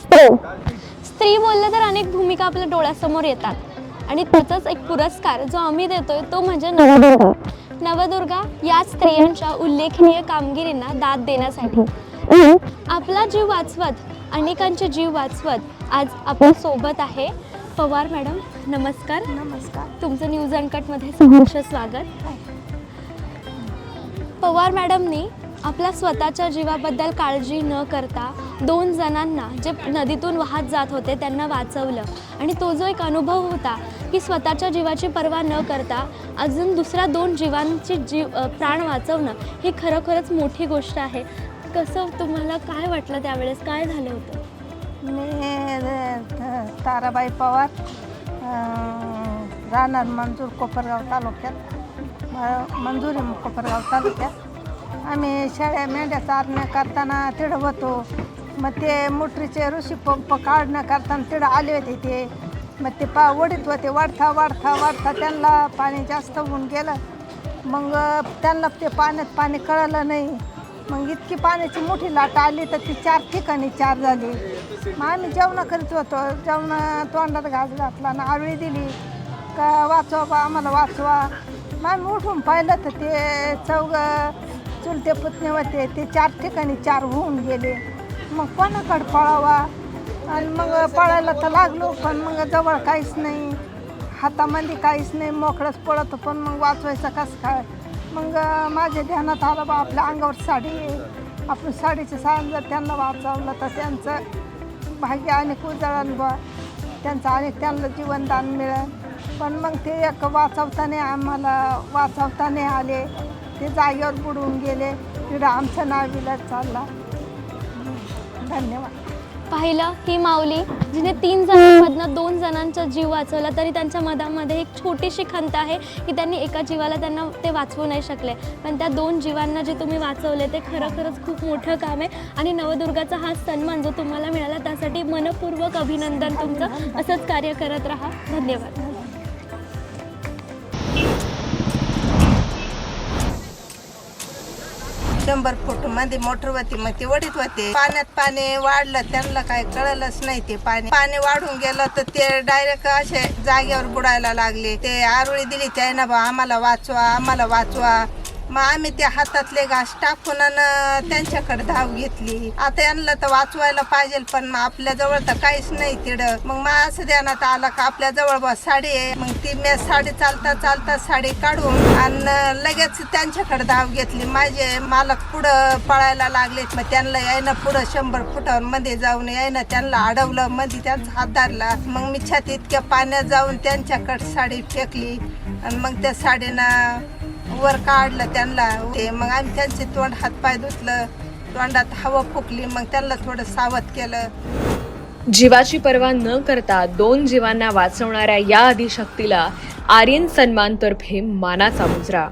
स्त्री बोललं तर अनेक भूमिका आपल्या डोळ्यासमोर येतात आणि त्याचाच एक पुरस्कार जो आम्ही देतोय तो म्हणजे नवदुर्गा. नवदुर्गा या स्त्रियांच्या उल्लेखनीय कामगिरींना दाद देण्यासाठी आपला जीव वाचवत अनेकांचे जीव वाचवत आज आपल्या सोबत आहे पवार मॅडम. नमस्कार. नमस्कार. तुमचं न्यूज अनकटमध्ये सहर्ष स्वागत. पवार मॅडमनी आपल्या स्वतःच्या जीवाबद्दल काळजी न करता 2 जणांना जे नदीतून वाहत जात होते त्यांना वाचवलं आणि तो जो एक अनुभव होता की स्वतःच्या जीवाची पर्वा न करता अजून दुसऱ्या 2 जीवांची प्राण वाचवणं ही खरोखरच मोठी गोष्ट आहे. कसं तुम्हाला काय वाटलं त्यावेळेस, काय झालं होतं? मी ताराबाई पवार, राहणार मंजूर कोपरगाव तालुक्यात, मंजुरी कोपरगाव तालुक्यात. आम्ही शेळ्या मेंढ्या चारण्या करताना तिथं होतो. मग ते मोटरीचे ऋषी पंप काढणं करताना तिथं आले होते ते. मग ते ओढीत होते, वाढता वाढता वाढता त्यांना पाणी जास्त होऊन गेलं. मग त्यांना ते पाण्यात पाणी कळलं नाही. मग इतकी पाण्याची मोठी लाट आली तर ती 4 ठिकाणी 4 झाली. मग आम्ही जेवण करीत होतो. जेवण तोंडात घास घातला आणि आवळी दिली का वाचवा बा आम्हाला वाचवा. मग आम्ही उठून पाहिलं तर ते 4 चुलते पुतणे होते ते 4 ठिकाणी 4 होऊन गेले. मग कोणाकडे पळावा आणि मग पळायला तर लागलो पण मग जवळ काहीच नाही, हातामध्ये काहीच नाही, मोकळंच पळत. पण मग वाचवायचं कसं काय? मग माझ्या ध्यानात आलं बा आपल्या अंगावर साडी आहे, आपण साडीचं सारण जर त्यांना वाचवलं तर त्यांचं भाग्य अनेक उजळण बा, त्यांचं अनेक त्यांना जीवनदान मिळेल. पण मग ते एक वाचवताना आम्हाला वाचवता नाही आले, ते जागेवर बुडवून गेले. तिथं आमचं नाव विलट चालला. धन्यवाद. पाहिलं ही माऊली जिने 3 जणांमधनं 2 जणांचा जीव वाचवला तरी त्यांच्या मनामध्ये एक छोटीशी खंत आहे की त्यांनी एका जीवाला त्यांना ते वाचवू नाही शकले. पण त्या 2 जीवांना जे तुम्ही वाचवले ते खरोखरच खूप मोठं काम आहे आणि नवदुर्गाचा हा सन्मान जो तुम्हाला मिळाला त्यासाठी मनपूर्वक अभिनंदन तुमचं. असंच कार्य करत राहा. धन्यवाद. 100 फूट मध्ये मोटर होती. मग ती वडीत होते. पाण्यात पाणी वाढलं त्यांना काय कळलंच नाही. ते पाणी वाढून गेलं तर ते डायरेक्ट असे जागेवर बुडायला लागले. ते आरोळी दिली त्यानं बा आम्हाला वाचवा आम्हाला वाचवा. मग आम्ही त्या हातातले घास टाकून त्यांच्याकडे धाव घेतली. आता यांना तर वाचवायला पाहिजे पण मग आपल्या जवळ तर काहीच नाही तिथं. मग मला असं ध्यानात आलं का आपल्या जवळ बा साडी आहे. मग ती मी साडी चालता चालता साडी काढून आणि लगेच त्यांच्याकडे धाव घेतली. माझे मालक पुढं पळायला लागले. मग त्यांना यायनं पुढं 100 फुटावर मध्ये जाऊन यायनं त्यांना अडवलं, मध्ये त्यांचा हात धरला. मग मी छाती इतक्या पाण्यात जाऊन त्यांच्याकडे साडी फेकली आणि मग त्या साडीनं वर काढलं त्यांना. ते मग आम्ही त्यांचे तोंड हातपाय धुतलं, तोंडात हवा फुकली. मग त्यांना थोडं सावध केलं. जीवाची पर्वा न करता 2 जीवांना वाचवणाऱ्या या आदिशक्तीला आर्यन सन्मानतर्फे मानाचा मुजरा.